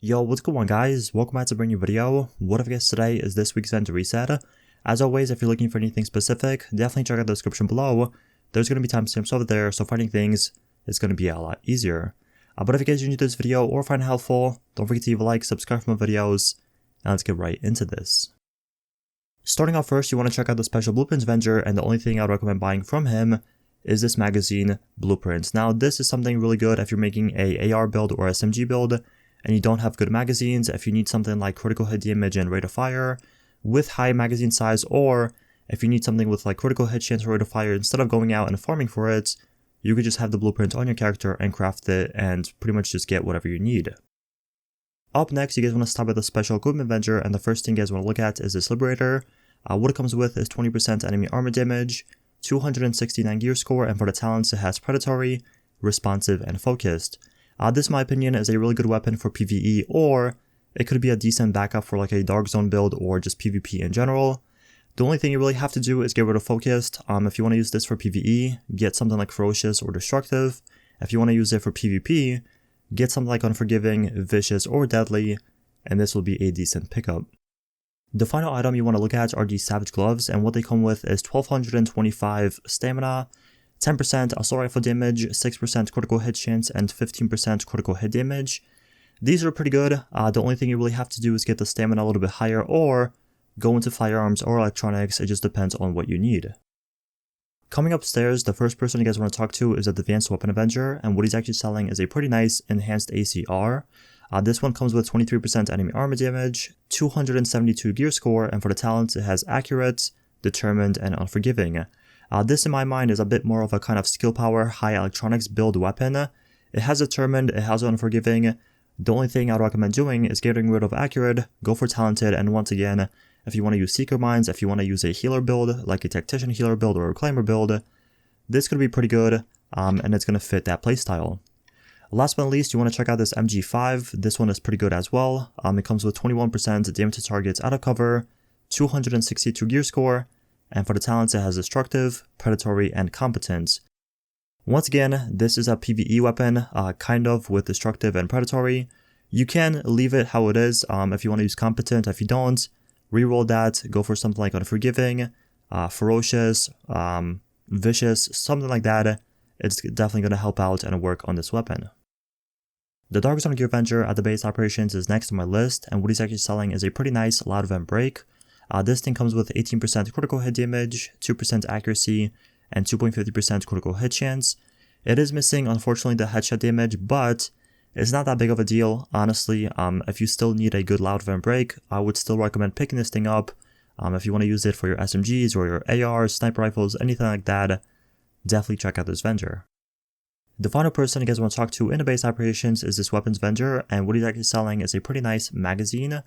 Yo, what's going on guys? Welcome back to a brand new video. What I've guessed today is this week's vendor reset. As always, if you're looking for anything specific, definitely check out the description below. There's going to be timestamps over there, so finding things is going to be a lot easier. But if you guys enjoyed this video or find it helpful, don't forget to leave a like, subscribe for more videos, and let's get right into this. Starting off first, you want to check out the Special Blueprints vendor, and the only thing I would recommend buying from him is this magazine Blueprints. Now, this is something really good if you're making a AR build or SMG build, and you don't have good magazines. If you need something like critical hit damage and rate of fire with high magazine size, or if you need something with like critical hit chance or rate of fire, instead of going out and farming for it, you could just have the blueprint on your character and craft it and pretty much just get whatever you need. Up next, you guys want to start with the Special Equipment vendor, and the first thing you guys want to look at is this Liberator. What it comes with is 20% enemy armor damage, 269 gear score, and for the talents it has Predatory, Responsive, and Focused. This, in my opinion, is a really good weapon for PvE, or it could be a decent backup for like a Dark Zone build or just PvP in general. The only thing you really have to do is get rid of Focused. If you want to use this for PvE, get something like Ferocious or Destructive. If you want to use it for PvP, get something like Unforgiving, Vicious, or Deadly, and this will be a decent pickup. The final item you want to look at are these Savage Gloves, and what they come with is 1225 stamina, 10% assault rifle damage, 6% critical hit chance, and 15% critical hit damage. These are pretty good. The only thing you really have to do is get the stamina a little bit higher, or go into firearms or electronics. It just depends on what you need. Coming upstairs, the first person you guys want to talk to is the Advanced Weapon Avenger, and what he's actually selling is a pretty nice enhanced ACR. This one comes with 23% enemy armor damage, 272 gear score, and for the talents it has Accurate, Determined, and Unforgiving. This in my mind is a bit more of a kind of skill power, high electronics build weapon. It has Determined, it has Unforgiving. The only thing I would recommend doing is getting rid of Accurate, go for Talented, and once again, if you want to use Seeker Mines, if you want to use a healer build, like a Tactician healer build or a Reclaimer build, this could be pretty good, and it's going to fit that playstyle. Last but not least, you want to check out this MG5. This one is pretty good as well. It comes with 21% damage to targets out of cover, 262 gear score, and for the talents it has Destructive, Predatory, and Competent. Once again, this is a PvE weapon, kind of with Destructive and Predatory. You can leave it how it is if you want to use Competent. If you don't, reroll that, go for something like Unforgiving, Ferocious, Vicious, something like that. It's definitely going to help out and work on this weapon. The Dark Zone Gear Avenger at the base operations is next on my list, and what he's actually selling is a pretty nice loud event break. This thing comes with 18% critical hit damage, 2% accuracy, and 2.50% critical hit chance. It is missing, unfortunately, the headshot damage, but it's not that big of a deal, honestly. If you still need a good loud event break, I would still recommend picking this thing up. If you want to use it for your SMGs or your ARs, sniper rifles, anything like that, definitely check out this vendor. The final person you guys want to talk to in the base operations is this weapons vendor, and what he's actually selling is a pretty nice magazine.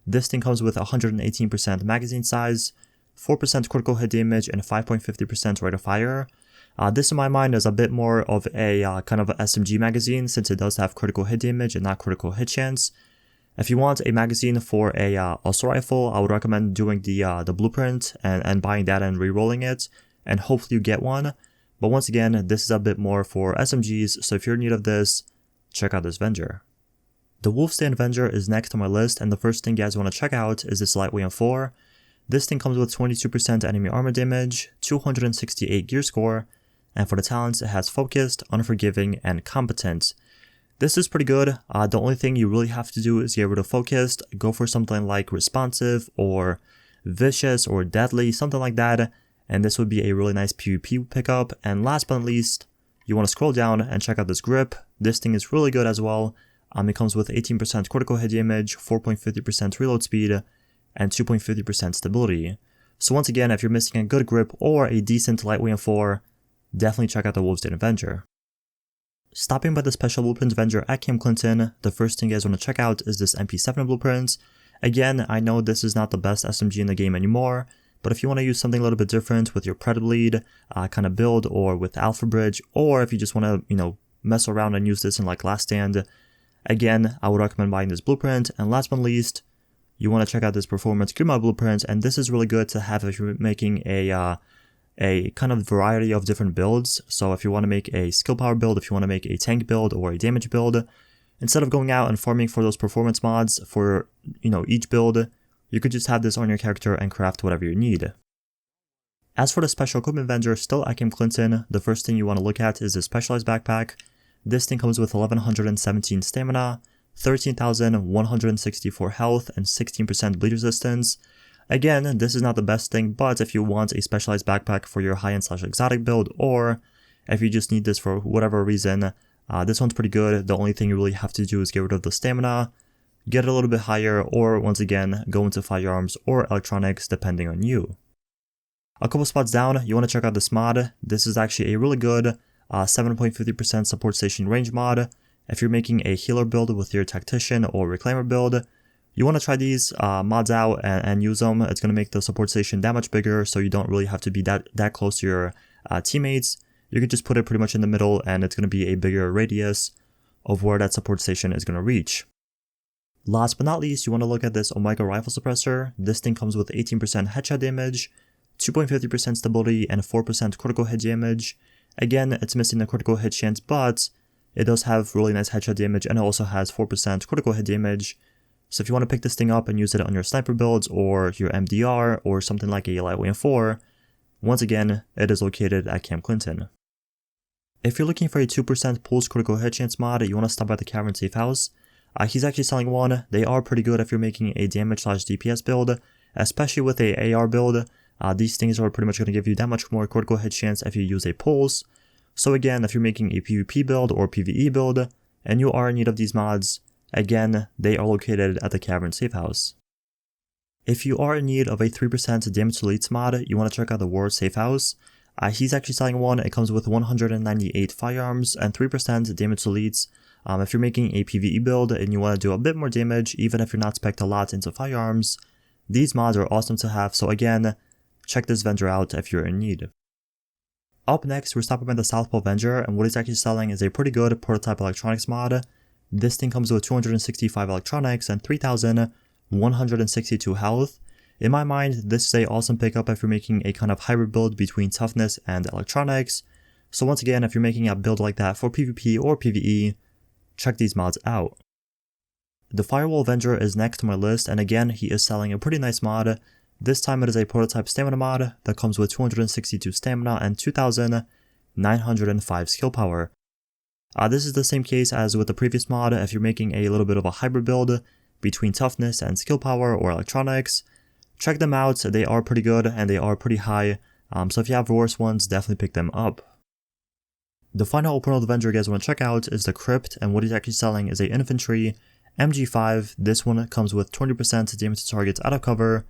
This thing comes with 118% magazine size, 4% critical hit damage, and 5.50% rate of fire. This in my mind is a bit more of a kind of a SMG magazine, since it does have critical hit damage and not critical hit chance. If you want a magazine for a assault rifle, I would recommend doing the blueprint and buying that and re-rolling it, and hopefully you get one. But once again, this is a bit more for SMGs, so if you're in need of this, check out this vendor. The Wolfstand vendor is next on my list, and the first thing you guys want to check out is this Lightweight M4. This thing comes with 22% enemy armor damage, 268 gear score, and for the talents it has Focused, Unforgiving, and Competent. This is pretty good. The only thing you really have to do is get rid of Focused, go for something like Responsive or Vicious or Deadly, something like that, and this would be a really nice PvP pickup. And last but not least, you want to scroll down and check out this grip. This thing is really good as well. It comes with 18% critical hit damage, 4.50% reload speed, and 2.50% stability. So once again, if you're missing a good grip or a decent lightweight M4, definitely check out the Wolfstand Avenger. Stopping by the Special Blueprints vendor at Camp Clinton, the first thing you guys want to check out is this MP7 blueprint. Again, I know this is not the best SMG in the game anymore, but if you want to use something a little bit different with your Pred Bleed kind of build, or with Alpha Bridge, or if you just want to, mess around and use this in like Last Stand, again, I would recommend buying this blueprint. And last but not least, you want to check out this Performance Gear Mod blueprint, and this is really good to have if you're making a kind of variety of different builds. So if you want to make a skill power build, if you want to make a tank build or a damage build, Instead of going out and farming for those performance mods for, each build, you could just have this on your character and craft whatever you need. As for the special equipment vendor, still at Camp Clinton, the first thing you want to look at is the specialized backpack. This thing comes with 1117 stamina, 13,164 health, and 16% bleed resistance. Again, this is not the best thing, but if you want a specialized backpack for your high-end / exotic build, or if you just need this for whatever reason, this one's pretty good. The only thing you really have to do is get rid of the stamina, get it a little bit higher, or once again, go into firearms or electronics depending on you. A couple spots down, you want to check out this mod. This is actually a really good 7.50% support station range mod. If you're making a healer build with your tactician or reclaimer build, you want to try these mods out and use them. It's going to make the support station that much bigger, so you don't really have to be that close to your teammates. You can just put it pretty much in the middle, and it's going to be a bigger radius of where that support station is going to reach. Last but not least, you want to look at this Omega rifle suppressor. This thing comes with 18% headshot damage, 2.50% stability, and 4% critical hit damage. Again, it's missing the critical hit chance, but it does have really nice headshot damage, and it also has 4% critical hit damage. So if you want to pick this thing up and use it on your sniper builds or your MDR or something like a lightweight 4, once again, it is located at Camp Clinton. If you're looking for a 2% pulse critical hit chance mod, you want to stop by the Cavern Safe House. He's actually selling one. They are pretty good if you're making a damage / DPS build, especially with a AR build. These things are pretty much going to give you that much more critical hit chance if you use a pulse. So again, if you're making a PvP build or PvE build, and you are in need of these mods, again, they are located at the Cavern Safe House. If you are in need of a 3% damage to elites mod, you want to check out the War Safe House. He's actually selling one. It comes with 198 firearms and 3% damage to elites. If you're making a PvE build and you want to do a bit more damage, even if you're not spec'd a lot into firearms, these mods are awesome to have. So again, check this vendor out if you're in need. Up next, we're stopping by the Southpaw vendor, and what he's actually selling is a pretty good prototype electronics mod. This thing comes with 265 electronics and 3,162 health. In my mind, this is a awesome pickup if you're making a kind of hybrid build between toughness and electronics. So once again, if you're making a build like that for PvP or PvE, check these mods out. The Firewall vendor is next to my list, and again, he is selling a pretty nice mod. This time it is a prototype stamina mod that comes with 262 stamina and 2,905 skill power. This is the same case as with the previous mod. If you're making a little bit of a hybrid build between toughness and skill power or electronics, check them out. They are pretty good and they are pretty high, so if you have worse ones, definitely pick them up. The final open world vendor you guys want to check out is the Crypt, and what he's actually selling is a infantry MG5. This one comes with 20% damage to targets out of cover,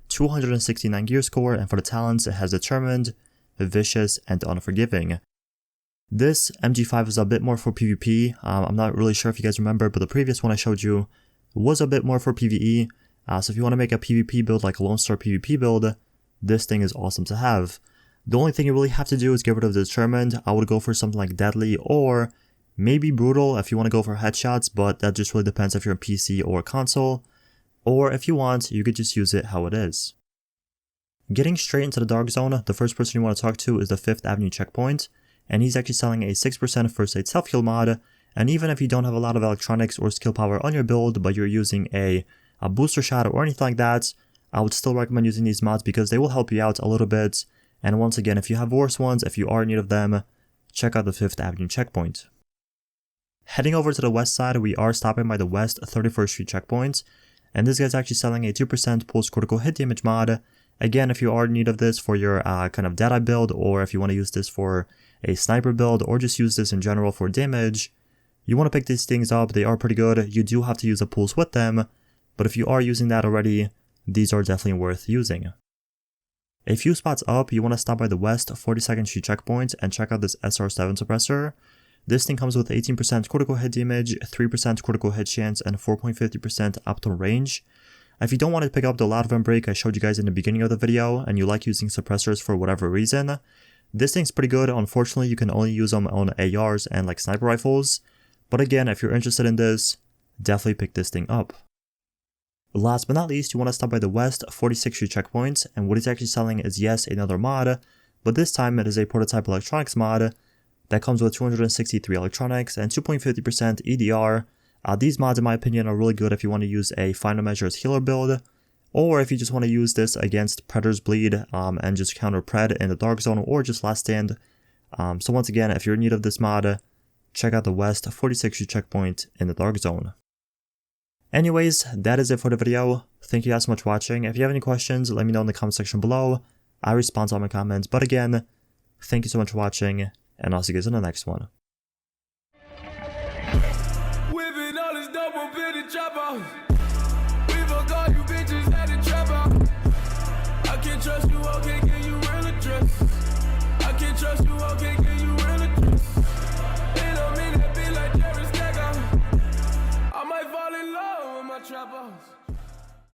269 gear score, and for the talents it has Determined, Vicious, and Unforgiving. This MG5 is a bit more for PvP. I'm not really sure if you guys remember, but the previous one I showed you was a bit more for PvE. So if you want to make a PvP build like a Lone Star PvP build, this thing is awesome to have. The only thing you really have to do is get rid of the Determined. I would go for something like Deadly or maybe Brutal if you want to go for headshots, but that just really depends if you're on PC or console. Or if you want, you could just use it how it is. Getting straight into the Dark Zone, the first person you want to talk to is the 5th Avenue Checkpoint, and he's actually selling a 6% First Aid Self-Heal mod, and even if you don't have a lot of electronics or skill power on your build, but you're using a booster shot or anything like that, I would still recommend using these mods because they will help you out a little bit. And once again, if you have worse ones, if you are in need of them, check out the 5th Avenue Checkpoint. Heading over to the west side, we are stopping by the West 31st Street Checkpoint, and this guy's actually selling a 2% pulse critical hit damage mod. Again, if you are in need of this for your kind of Deadeye build, or if you want to use this for a sniper build, or just use this in general for damage, you want to pick these things up. They are pretty good. You do have to use a pulse with them, but if you are using that already, these are definitely worth using. A few spots up, you want to stop by the West 42nd Street Checkpoint and check out this SR7 suppressor. This thing comes with 18% critical hit damage, 3% critical hit chance, and 4.50% up to range. If you don't want to pick up the Loud Vent Break I showed you guys in the beginning of the video, and you like using suppressors for whatever reason, this thing's pretty good. Unfortunately, you can only use them on ARs and like sniper rifles, but again, if you're interested in this, definitely pick this thing up. Last but not least, you want to stop by the West 46th Street Checkpoint, and what he's actually selling is yes, another mod, but this time it is a prototype electronics mod that comes with 263 electronics and 2.50% EDR. These mods, in my opinion, are really good if you want to use a Final Measures healer build, or if you just want to use this against Predator's Bleed and just counter Pred in the Dark Zone, or just Last Stand. So once again, if you're in need of this mod, check out the West 46U checkpoint in the Dark Zone. Anyways, that is it for the video. Thank you guys so much for watching. If you have any questions, let me know in the comment section below. I respond to all my comments. But again, thank you so much for watching, and I'll see you guys in the next one. Trust you, okay, give you real address. I can't trust you, okay, give you real address. It don't mean that be like Jerry Stacker. I might fall in love with my trap house.